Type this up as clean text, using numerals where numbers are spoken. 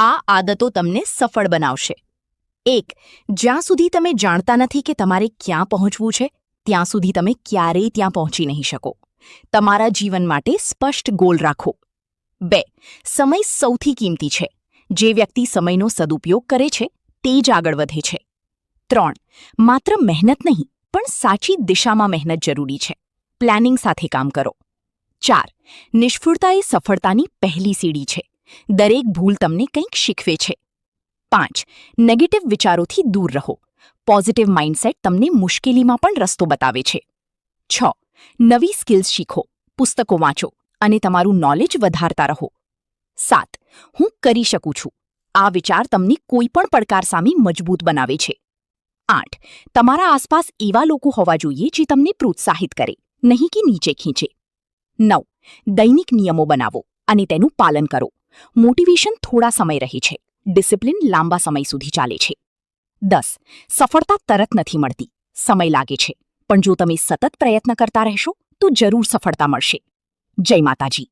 આ આદતો તમને સફળ બનાવશે. 1. જ્યાં સુધી તમે જાણતા નથી કે તમારે ક્યાં પહોંચવું છે ત્યાં સુધી તમે ક્યારેય ત્યાં પહોંચી નહીં શકો. તમારા જીવન માટે સ્પષ્ટ ગોલ રાખો. 2. સમય સૌથી કિંમતી છે. જે વ્યક્તિ સમયનો સદુપયોગ કરે છે તે જ આગળ વધે છે. 3. માત્ર મહેનત નહીં પણ સાચી દિશામાં મહેનત જરૂરી છે. પ્લાનિંગ સાથે કામ કરો. 4. નિષ્ફળતા એ સફળતાની પહેલી સીડી છે. દરેક ભૂલ તમને કંઈક શીખવે છે. 5. નેગેટિવ વિચારોથી દૂર રહો. પોઝિટિવ માઇન્ડસેટ તમને મુશ્કેલીમાં પણ રસ્તો બતાવે છે. 6. નવી સ્કિલ્સ શીખો, પુસ્તકો વાંચો અને તમારું નોલેજ વધારતા રહો. 7. હું કરી શકું છું. આ વિચાર તમને કોઈપણ પડકાર સામે મજબૂત બનાવે છે. 8. તમારા આસપાસ એવા લોકો હોવા જોઈએ જે તમને પ્રોત્સાહિત કરે, નહીં કે નીચે ખેંચે. 9. દૈનિક નિયમો બનાવો અને તેનું પાલન કરો. મોટિવેશન થોડા સમય રહે છે, ડિસિપ્લિન લાંબા સમય સુધી ચાલે છે. 10. સફળતા તરત નથી મળતી, સમય લાગે છે, પણ જો તમે સતત પ્રયત્ન કરતા રહેશો તો જરૂર સફળતા મળશે. જય માતાજી.